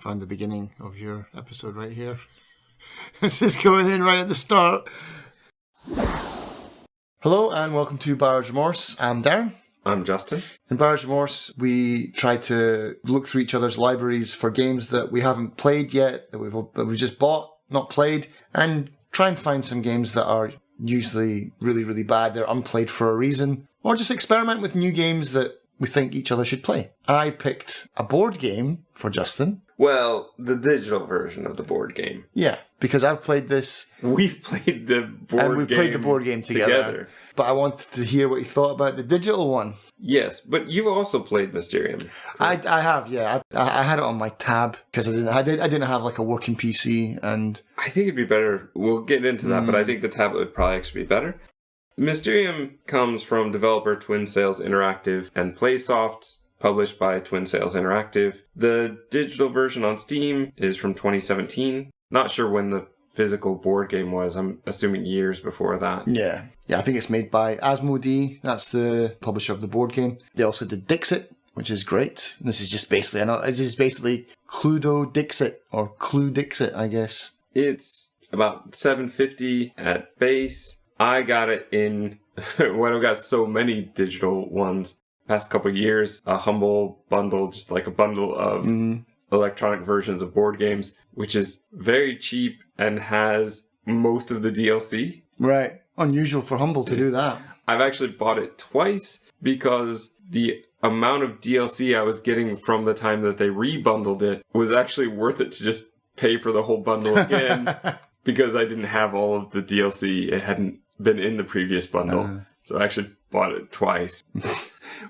Found the beginning of your episode right here. This is going in right at the start. Hello and welcome to Buyer's Remorse. I'm Darren. I'm Justin. In Buyer's Remorse, we try to look through each other's libraries for games that we haven't played yet, that we've just bought, not played, and try and find some games that are usually really, really bad. They're unplayed for a reason, or just experiment with new games that we think each other should play. I picked a board game for Justin. Well, the digital version of the board game. Yeah, because I've played this. We've played the board game. And we've played the board game together. But I wanted to hear what you thought about the digital one. Yes, but you've also played Mysterium. I have, yeah. I had it on my tab because I didn't have like a working PC, and I think it'd be better. We'll get into that, but I think the tablet would probably actually be better. Mysterium comes from developer Twin Sails Interactive and Playsoft, published by Twin Sails Interactive. The digital version on Steam is from 2017. Not sure when the physical board game was. I'm assuming years before that. Yeah, I think it's made by Asmodee. That's the publisher of the board game. They also did Dixit, which is great. This is just basically Cluedo Dixit, or Clue Dixit, I guess. It's about $7.50 at base. I got it in, I've got so many digital ones past couple of years, a humble bundle, just like a bundle of electronic versions of board games, which is very cheap and has most of the DLC. Right. Unusual for Humble to do that. I've actually bought it twice because the amount of DLC I was getting from the time that they rebundled it was actually worth it to just pay for the whole bundle again because I didn't have all of the DLC. It hadn't been in the previous bundle. So I actually bought it twice,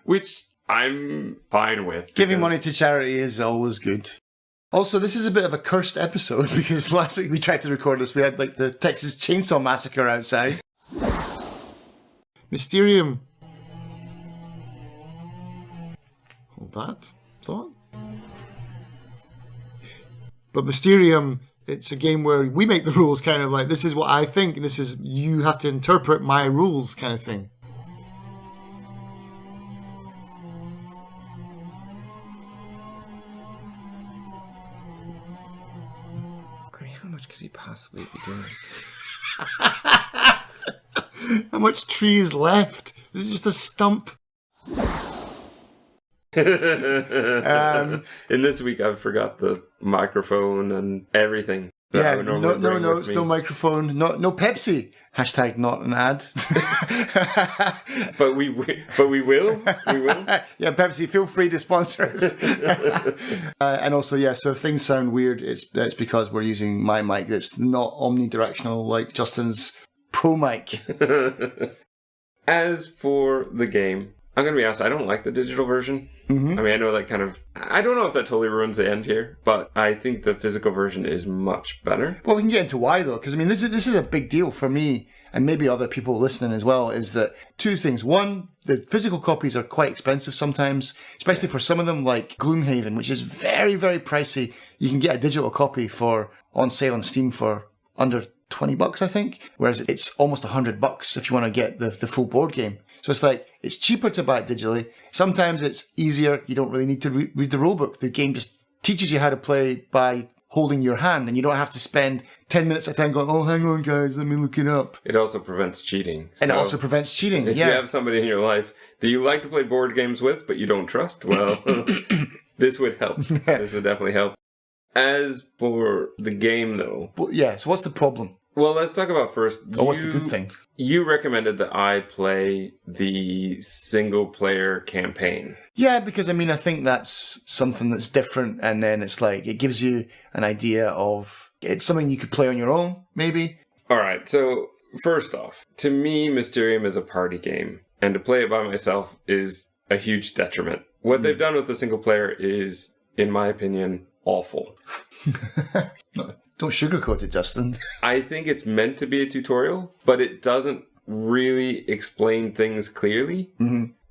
which I'm fine with. Giving money to charity is always good. Also, this is a bit of a cursed episode because last week we tried to record this. We had like the Texas Chainsaw Massacre outside. Mysterium. Hold that thought. But Mysterium, it's a game where we make the rules, kind of like, this is what I think, and this is, you have to interpret my rules kind of thing. I mean, how much could he possibly be doing? How much tree is left? This is just a stump. In this week, I forgot the microphone and everything. Yeah, no notes, no microphone, no Pepsi. Hashtag not an ad. but we will. We will. Yeah, Pepsi, feel free to sponsor us. And also, yeah, so if things sound weird, it's because we're using my mic that's not omnidirectional like Justin's Pro mic. As for the game, I'm going to be honest, I don't like the digital version. I mean, I know that I don't know if that totally ruins the end here, but I think the physical version is much better. Well, we can get into why, though, because, I mean, this is a big deal for me, and maybe other people listening as well, is that two things. One, the physical copies are quite expensive sometimes, especially for some of them, like Gloomhaven, which is very, very pricey. You can get a digital copy on sale on Steam for under $20, I think, whereas it's almost $100 if you want to get the full board game. So it's like, it's cheaper to buy it digitally. Sometimes it's easier. You don't really need to read the rulebook. The game just teaches you how to play by holding your hand, and you don't have to spend 10 minutes at a time going, oh, hang on, guys, let me look it up. It also prevents cheating. And it also prevents cheating, if you have somebody in your life that you like to play board games with, but you don't trust, well, this would help. This would definitely help. As for the game, though... So what's the problem? Well, let's talk about first... what's the good thing? You recommended that I play the single-player campaign. Yeah, because, I mean, I think that's something that's different, and then it's like, it gives you an idea of... It's something you could play on your own, maybe. All right, so first off, to me, Mysterium is a party game, and to play it by myself is a huge detriment. What they've done with the single-player is, in my opinion, awful. Don't sugarcoat it, Justin. I think it's meant to be a tutorial, but it doesn't really explain things clearly.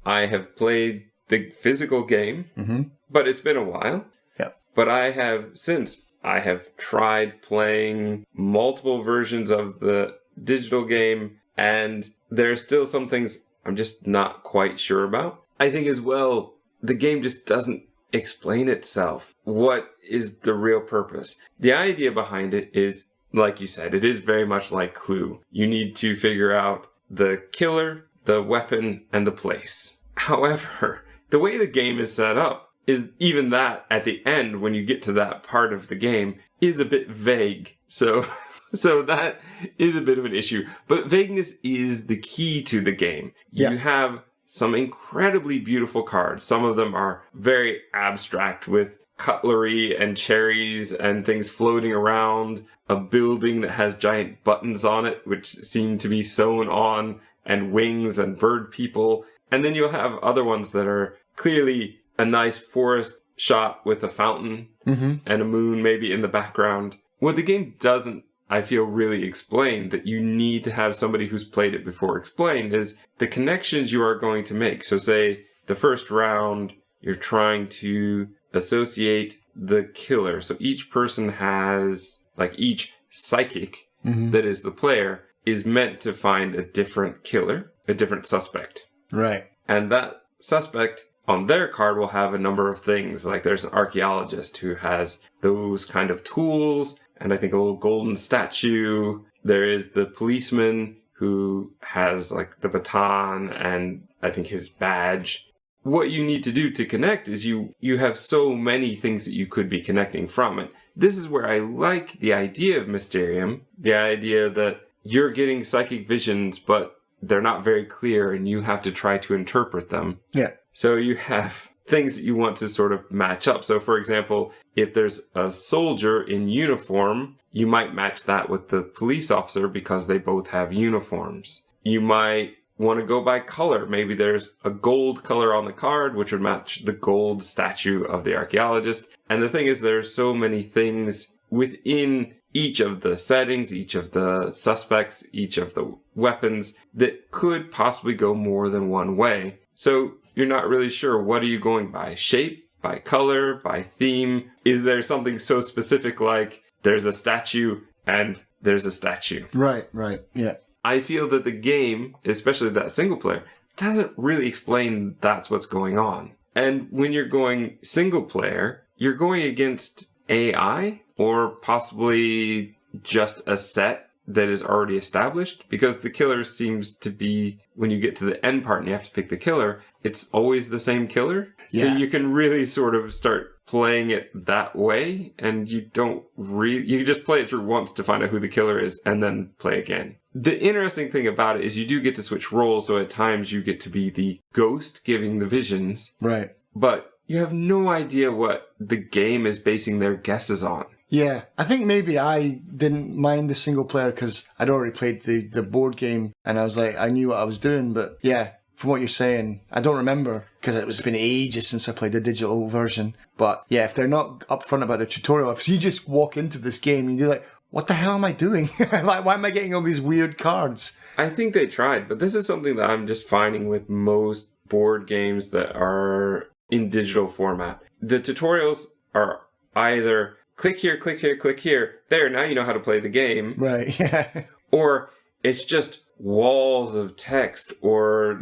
I have played the physical game, but it's been a while. Yeah. But I have tried playing multiple versions of the digital game, and there are still some things I'm just not quite sure about. I think as well, the game just doesn't explain itself. What is the real purpose? The idea behind it is, like you said, it is very much like Clue. You need to figure out the killer, the weapon, and the place. However, the way the game is set up is even that at the end, when you get to that part of the game, is a bit vague. So that is a bit of an issue. But vagueness is the key to the game. Yeah. You have some incredibly beautiful cards. Some of them are very abstract with cutlery and cherries and things floating around, a building that has giant buttons on it, which seem to be sewn on, and wings and bird people. And then you'll have other ones that are clearly a nice forest shot with a fountain and a moon maybe in the background. What the game doesn't, I feel, really explain, that you need to have somebody who's played it before explained, is the connections you are going to make. So say the first round, you're trying to associate the killer. So each person has, like, each psychic that is the player is meant to find a different killer, a different suspect. Right. And that suspect on their card will have a number of things. Like there's an archaeologist who has those kind of tools, and I think a little golden statue. There is the policeman who has like the baton and I think his badge. What you need to do to connect is you have so many things that you could be connecting from it. This is where I like the idea of Mysterium, the idea that you're getting psychic visions, but they're not very clear and you have to try to interpret them. Yeah. So you have things that you want to sort of match up. So for example, if there's a soldier in uniform, you might match that with the police officer because they both have uniforms. You might want to go by color. Maybe there's a gold color on the card, which would match the gold statue of the archaeologist. And the thing is, there are so many things within each of the settings, each of the suspects, each of the weapons that could possibly go more than one way. So you're not really sure, what are you going by? Shape, by color, by theme? Is there something so specific like there's a statue and there's a statue? Right, yeah. I feel that the game, especially that single player, doesn't really explain that's what's going on. And when you're going single player, you're going against AI or possibly just a set that is already established, because the killer seems to be, when you get to the end part and you have to pick the killer, it's always the same killer. Yeah. So you can really sort of start playing it that way, and you can just play it through once to find out who the killer is and then play again. The interesting thing about it is you do get to switch roles, so at times you get to be the ghost giving the visions. Right. But you have no idea what the game is basing their guesses on. Yeah, I think maybe I didn't mind the single player because I'd already played the board game and I was like, I knew what I was doing. But yeah, from what you're saying, I don't remember because it's been ages since I played the digital version. But yeah, if they're not upfront about the tutorial, if you just walk into this game and you're like, what the hell am I doing? Like, why am I getting all these weird cards? I think they tried, but this is something that I'm just finding with most board games that are in digital format. The tutorials are either click here, click here, click here. There, now you know how to play the game. Right, yeah. Or it's just walls of text or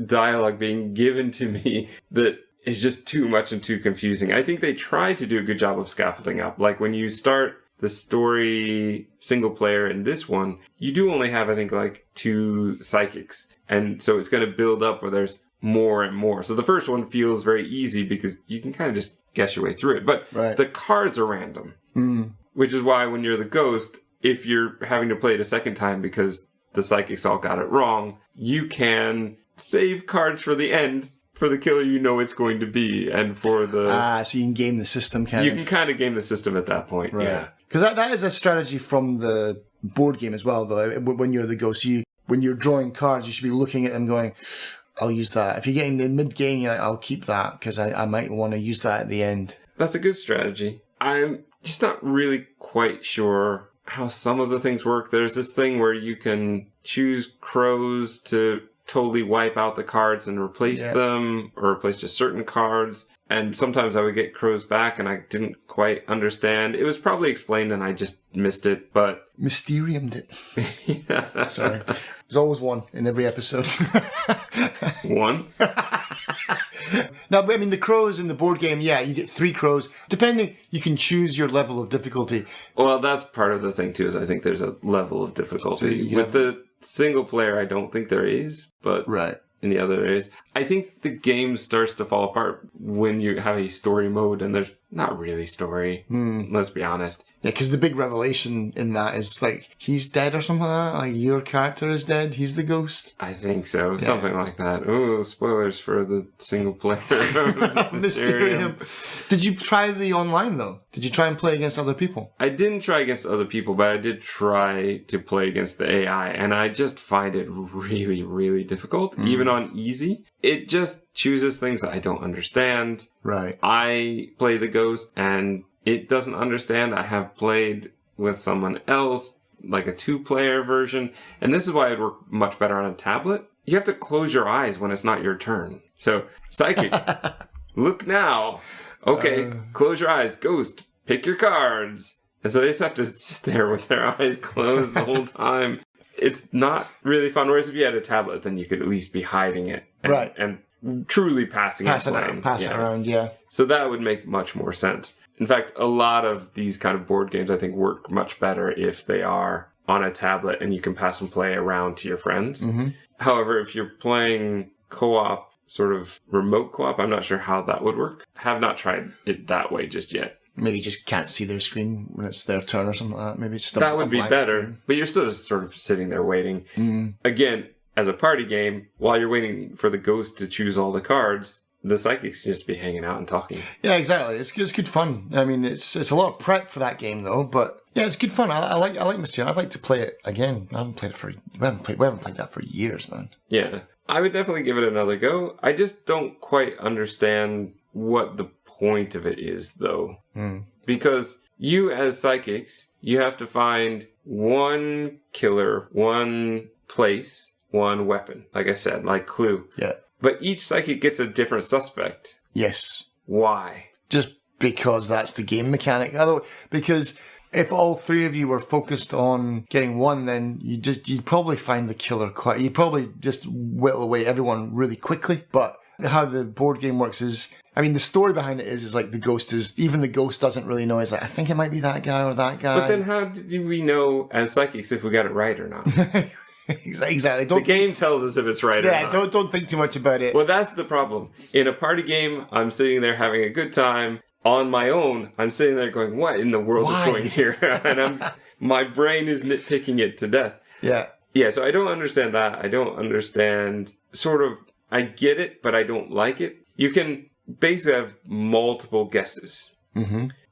dialogue being given to me that is just too much and too confusing. I think they tried to do a good job of scaffolding up. Like when you start the story single player in this one, you do only have, I think, like 2 psychics. And so it's going to build up where there's more and more. So the first one feels very easy because you can kind of just guess your way through it. But the cards are random, which is why when you're the ghost, if you're having to play it a second time because the psychics all got it wrong, you can save cards for the end for the killer you know it's going to be, and for the... so you can game the system, kind of. You can kind of game the system at that point, yeah. Because that is a strategy from the board game as well, though. When you're the ghost, when you're drawing cards, you should be looking at them going, I'll use that. If you're getting the mid-game, you're like, I'll keep that because I might want to use that at the end. That's a good strategy. I'm just not really quite sure how some of the things work. There's this thing where you can choose crows to totally wipe out the cards and replace them, or replace just certain cards. And sometimes I would get crows back and I didn't quite understand. It was probably explained and I just missed it, but... Mysterium did. Yeah. Sorry. There's always one in every episode. One? No, but I mean, the crows in the board game, yeah, you get 3 crows. Depending, you can choose your level of difficulty. Well, that's part of the thing, too, is I think there's a level of difficulty. With the single player, I don't think there is, but right. in the other areas. I think the game starts to fall apart when you have a story mode, and there's not really story, let's be honest. Yeah, because the big revelation in that is, like, he's dead or something like that. Like, your character is dead, he's the ghost. I think so, something like that. Ooh, spoilers for the single player Mysterium. Did you try the online, though? Did you try and play against other people? I didn't try against other people, but I did try to play against the AI, and I just find it really, really difficult, even on easy. It just chooses things I don't understand. Right. I play the ghost, and it doesn't understand. I have played with someone else, like a 2-player version, and this is why it would work much better on a tablet. You have to close your eyes when it's not your turn. So, Psychic, look now. Okay, close your eyes. Ghost, pick your cards. And so they just have to sit there with their eyes closed the whole time. It's not really fun. Whereas if you had a tablet, then you could at least be hiding it. And truly passing it around, yeah. So that would make much more sense. In fact, a lot of these kind of board games, I think, work much better if they are on a tablet and you can pass and play around to your friends. However, if you're playing co-op, sort of remote co-op, I'm not sure how that would work. Have not tried it that way just yet. Maybe you just can't see their screen when it's their turn or something like that. Maybe it's that would be better, screen. But you're still just sort of sitting there waiting. Again, as a party game, while you're waiting for the ghost to choose all the cards, the psychics just be hanging out and talking. Yeah, exactly. It's good fun. I mean, it's a lot of prep for that game though, but yeah, it's good fun. I like Mysterium. I'd like to play it again. I haven't played it we haven't played that for years, man. Yeah, I would definitely give it another go. I just don't quite understand what the point of it is, though, because you as psychics, you have to find one killer, one place, one weapon. Like I said, like Clue. Yeah. But each psychic gets a different suspect. Yes. Why? Just because that's the game mechanic. Because if all 3 of you were focused on getting one, then you'd probably find the killer you'd probably just whittle away everyone really quickly. But how the board game works is, I mean, the story behind it is like the ghost doesn't really know. He's like, I think it might be that guy or that guy. But then how do we know as psychics if we got it right or not? Exactly. The game tells us if it's right or not. Yeah, don't think too much about it. Well, that's the problem. In a party game, I'm sitting there having a good time. On my own, I'm sitting there going, what in the world is going here? And my brain is nitpicking it to death. Yeah. Yeah, so I don't understand that. I don't understand I get it, but I don't like it. You can basically have multiple guesses.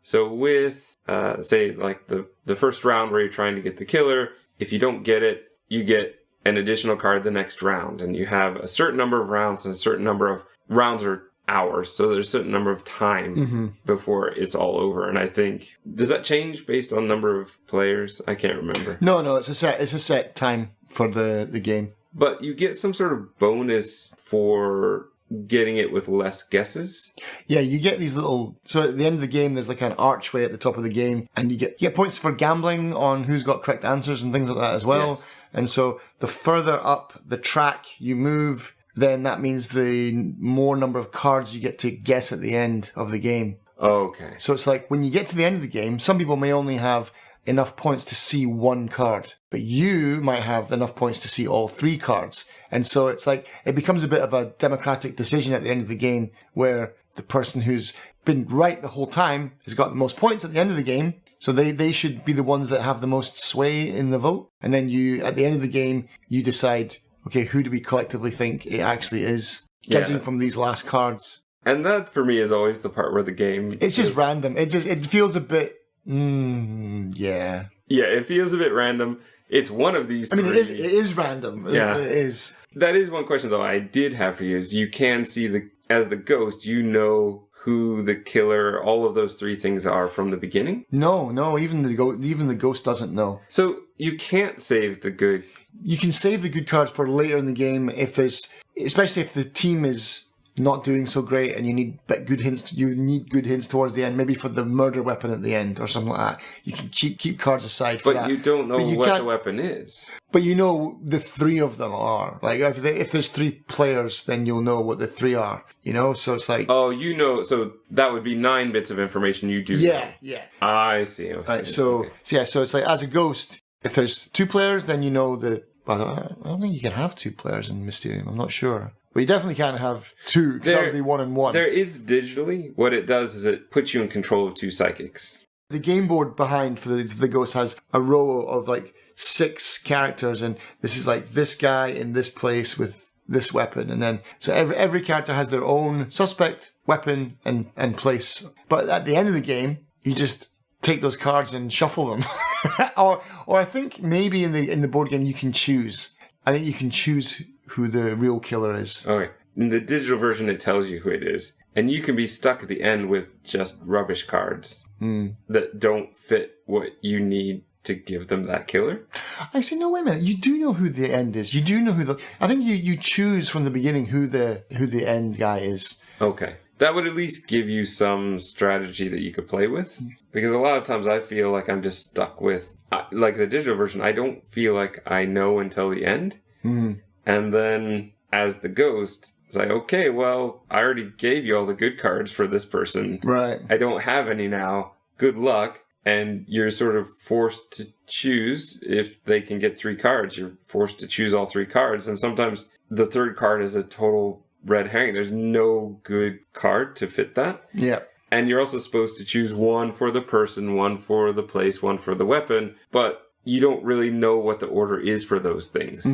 So with, say, like the first round where you're trying to get the killer, if you don't get it, you get an additional card the next round. And you have a certain number of rounds and a certain number of rounds or hours. So there's a certain number of time before it's all over. And I think, does that change based on number of players? I can't remember. No, it's a set time for the game. But you get some sort of bonus for getting it with less guesses. Yeah, you get these little... So at the end of the game, there's like an archway at the top of the game, and you get points for gambling on who's got correct answers and things like that as well. Yes. And so the further up the track you move, then that means the more number of cards you get to guess at the end of the game. Okay. So it's like when you get to the end of the game, some people may only have enough points to see one card, but you might have enough points to see all 3 cards. And so it's like, it becomes a bit of a democratic decision at the end of the game where the person who's been right the whole time has got the most points at the end of the game. So they should be the ones that have the most sway in the vote. And then you, at the end of the game, you decide, okay, who do we collectively think it actually is, judging from these last cards. And that for me is always the part where the game... It's just random. It feels a bit... yeah. Yeah, it feels a bit random. It's one of these 3. I mean, it is random. Yeah. It is. That is one question, though, I did have for you, is you can see as the ghost, you know who the killer, all of those 3 things are from the beginning? No, even the ghost doesn't know. So you can't save the good... You can save the good cards for later in the game especially if the team is... not doing so great, and you need good hints. You need good hints towards the end, maybe for the murder weapon at the end or something like that. You can keep cards aside for that. But you don't know what the weapon is. But you know the three of them are. Like, if there's 3 players, then you'll know what the 3 are. You know, so it's like... Oh, you know, so that would be 9 bits of information you do know. Yeah. I see. Right, so it's like, as a ghost, if there's 2 players, then you know the... Well, I don't think you can have 2 players in Mysterium. I'm not sure. But you definitely can't have 2, because that would be 1 and 1. There is digitally. What it does is it puts you in control of 2 psychics. The game board behind for the ghost has a row of like 6 characters, and this is like this guy in this place with this weapon, and then so every character has their own suspect, weapon, and place. But at the end of the game, you just take those cards and shuffle them, or I think maybe in the board game you can choose. I think you can choose who the real killer is. Okay. In the digital version, it tells you who it is. And you can be stuck at the end with just rubbish cards that don't fit what you need to give them that killer. I say, no, wait a minute. You do know who the end is. You do know who I think you choose from the beginning who the end guy is. Okay. That would at least give you some strategy that you could play with. Because a lot of times I feel like I'm just stuck with... Like the digital version, I don't feel like I know until the end. And then as the ghost, it's like, okay, well, I already gave you all the good cards for this person. Right. I don't have any now. Good luck. And you're sort of forced to choose. If they can get 3 cards, you're forced to choose all 3 cards. And sometimes the 3rd card is a total red herring. There's no good card to fit that. Yeah. And you're also supposed to choose 1 for the person, 1 for the place, 1 for the weapon. But you don't really know what the order is for those things.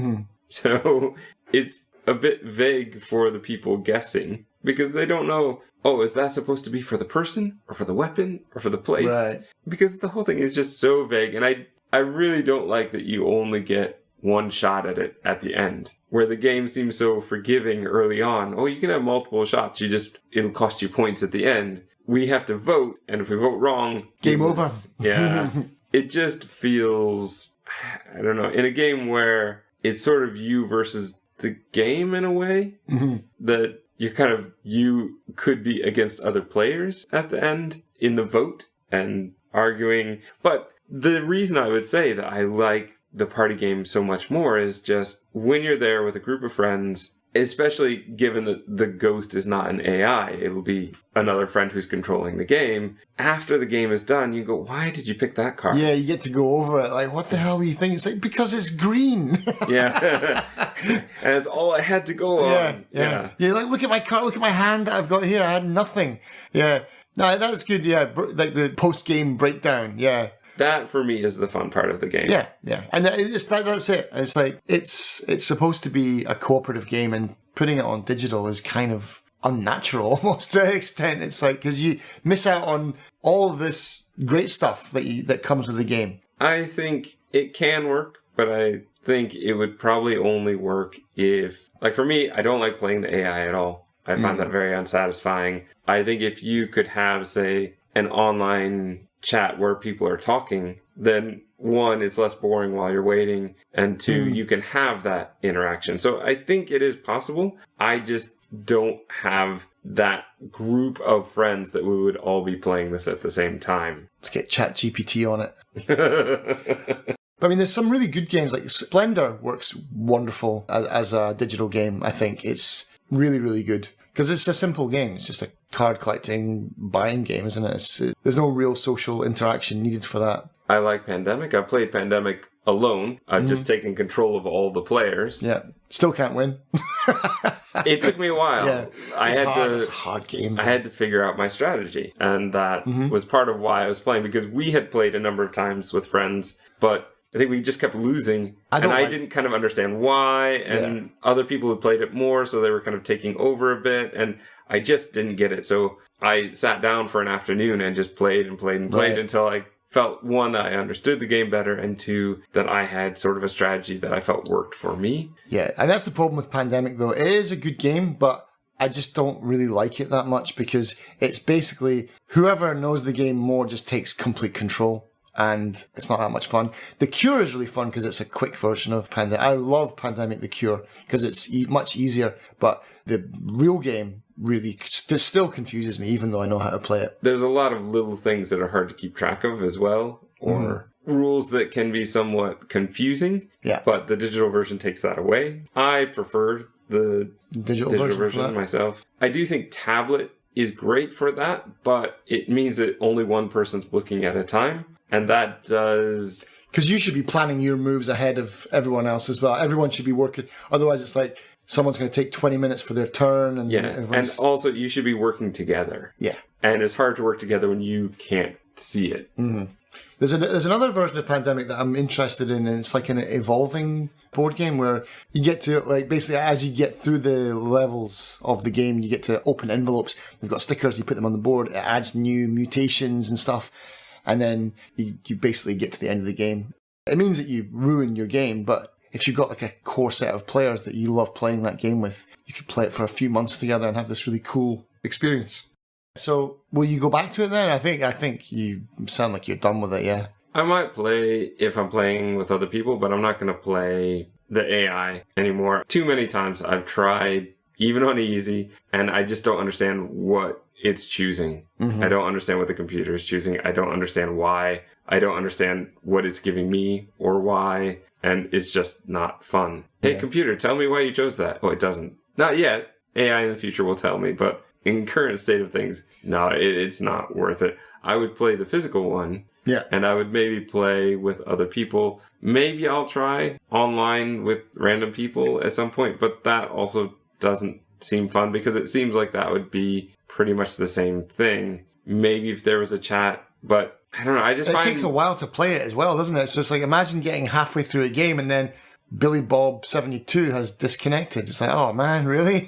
So it's a bit vague for the people guessing, because they don't know, oh, is that supposed to be for the person or for the weapon or for the place? Right. Because the whole thing is just so vague. And I really don't like that you only get 1 shot at it at the end, where the game seems so forgiving early on. Oh, you can have multiple shots. It'll cost you points at the end. We have to vote, and if we vote wrong... Game over. Yeah. It just feels, I don't know, in a game where it's sort of you versus the game in a way, that you could be against other players at the end in the vote and arguing. But the reason I would say that I like the party game so much more is just when you're there with a group of friends, especially given that the ghost is not an AI, it'll be another friend who's controlling the game. After the game is done, you go, why did you pick that card? Yeah, you get to go over it. Like, what the hell were you thinking? It's like, because it's green. Yeah. And it's all I had to go on. Yeah. Like, look at my card, look at my hand that I've got here. I had nothing. Yeah. No, that's good. Yeah. Like the post-game breakdown. Yeah. That, for me, is the fun part of the game. Yeah. And that's it. It's like, it's supposed to be a cooperative game, and putting it on digital is kind of unnatural almost to an extent. It's like, because you miss out on all of this great stuff that comes with the game. I think it can work, but I think it would probably only work if... Like, for me, I don't like playing the AI at all. I find that very unsatisfying. I think if you could have, say, an online chat where people are talking, then 1, it's less boring while you're waiting, and 2, you can have that interaction. So I think it is possible. I just don't have that group of friends that we would all be playing this at the same time. Let's get ChatGPT on it. But I mean, there's some really good games, like Splendor works wonderful as a digital game. I think it's really, really good. Because it's a simple game. It's just a card collecting, buying game, isn't it? There's no real social interaction needed for that. I like Pandemic. I've played Pandemic alone. I've just taken control of all the players. Yeah. Still can't win. It took me a while. Yeah. It's a hard game. I had to figure out my strategy. And that was part of why I was playing, because we had played a number of times with friends, but I think we just kept losing, I didn't kind of understand why, and other people had played it more, so they were kind of taking over a bit, and I just didn't get it. So I sat down for an afternoon and just played until I felt, 1, that I understood the game better, and 2, that I had sort of a strategy that I felt worked for me. Yeah, and that's the problem with Pandemic, though. It is a good game, but I just don't really like it that much, because it's basically whoever knows the game more just takes complete control. And it's not that much fun. The Cure is really fun because it's a quick version of Pandemic. I love Pandemic The Cure because it's much easier. But the real game really still confuses me, even though I know how to play it. There's a lot of little things that are hard to keep track of as well, or rules that can be somewhat confusing. Yeah. But the digital version takes that away. I prefer the digital version myself. I do think tablet is great for that, but it means that only one person's looking at a time. And that does... Because you should be planning your moves ahead of everyone else as well. Everyone should be working. Otherwise, it's like someone's going to take 20 minutes for their turn. And and also you should be working together. Yeah. And it's hard to work together when you can't see it. Mm-hmm. There's another version of Pandemic that I'm interested in, and it's like an evolving board game where you get to, like, basically as you get through the levels of the game, you get to open envelopes. They've got stickers, you put them on the board, it adds new mutations and stuff, and then you basically get to the end of the game. It means that you ruin your game, but if you've got like a core set of players that you love playing that game with, you could play it for a few months together and have this really cool experience. So, will you go back to it then? I think you sound like you're done with it, yeah. I might play if I'm playing with other people, but I'm not going to play the AI anymore. Too many times I've tried, even on easy, and I just don't understand what it's choosing. Mm-hmm. I don't understand what the computer is choosing. I don't understand why. I don't understand what it's giving me or why, and it's just not fun. Yeah. Hey, computer, tell me why you chose that. Oh, it doesn't. Not yet. AI in the future will tell me, but in current state of things, no, it's not worth it. I would play the physical one. Yeah. And I would maybe play with other people. Maybe I'll try online with random people at some point, but that also doesn't seem fun because it seems like that would be pretty much the same thing. Maybe if there was a chat, but I don't know. It takes a while to play it as well, doesn't it? So it's like, imagine getting halfway through a game and then Billy Bob 72 has disconnected. It's like, oh man, really?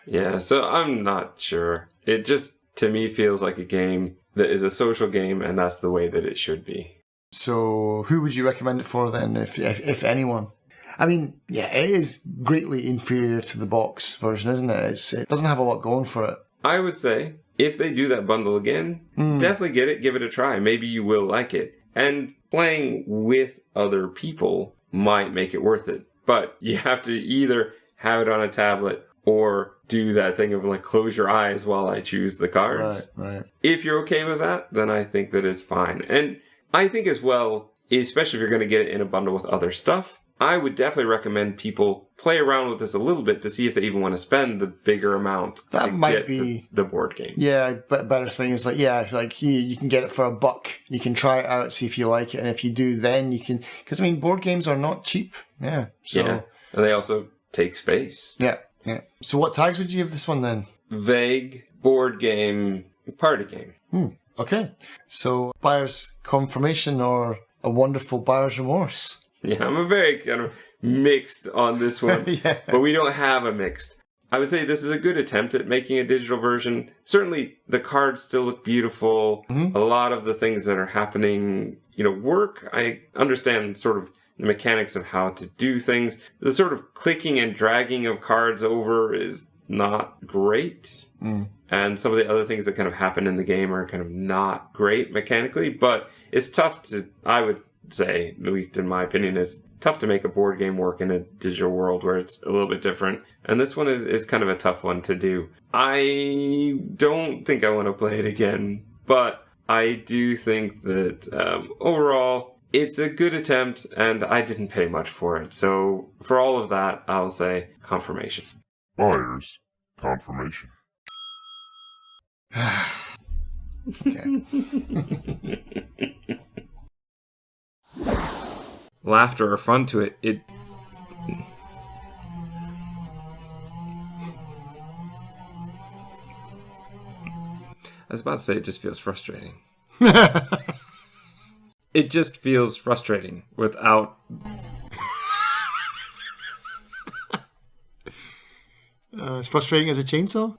Yeah, so I'm not sure. It just, to me, feels like a game that is a social game, and that's the way that it should be. So who would you recommend it for then, if anyone? I mean, yeah, it is greatly inferior to the box version, isn't it? It doesn't have a lot going for it. I would say, if they do that bundle again, definitely get it, give it a try. Maybe you will like it. And playing with other people might make it worth it. But you have to either have it on a tablet or do that thing of like close your eyes while I choose the cards. Right. If you're okay with that, then I think that it's fine. And I think as well, especially if you're going to get it in a bundle with other stuff, I would definitely recommend people play around with this a little bit to see if they even want to spend the bigger amount that might be the board game. Yeah, but better thing is like you can get it for $1. You can try it out, see if you like it, and if you do, then you can. Because I mean, board games are not cheap. Yeah. So. Yeah, and they also take space. Yeah. So what tags would you give this one then? Vague, board game, party game. Okay. So buyer's confirmation or a wonderful buyer's remorse? Yeah, I'm a very kind of mixed on this one, Yeah. But we don't have a mixed. I would say this is a good attempt at making a digital version. Certainly, the cards still look beautiful. Mm-hmm. A lot of the things that are happening, work. I understand sort of the mechanics of how to do things. The sort of clicking and dragging of cards over is not great. And some of the other things that kind of happen in the game are kind of not great mechanically, but it's tough to, I would say, at least in my opinion, it's tough to make a board game work in a digital world where it's a little bit different. And this one is kind of a tough one to do. I don't think I want to play it again, but I do think that overall, it's a good attempt, and I didn't pay much for it. So for all of that, I'll say confirmation. Buyer's confirmation. Okay. Laughter or fun to it. I was about to say it just feels frustrating. It just feels frustrating without... It's frustrating as a chainsaw?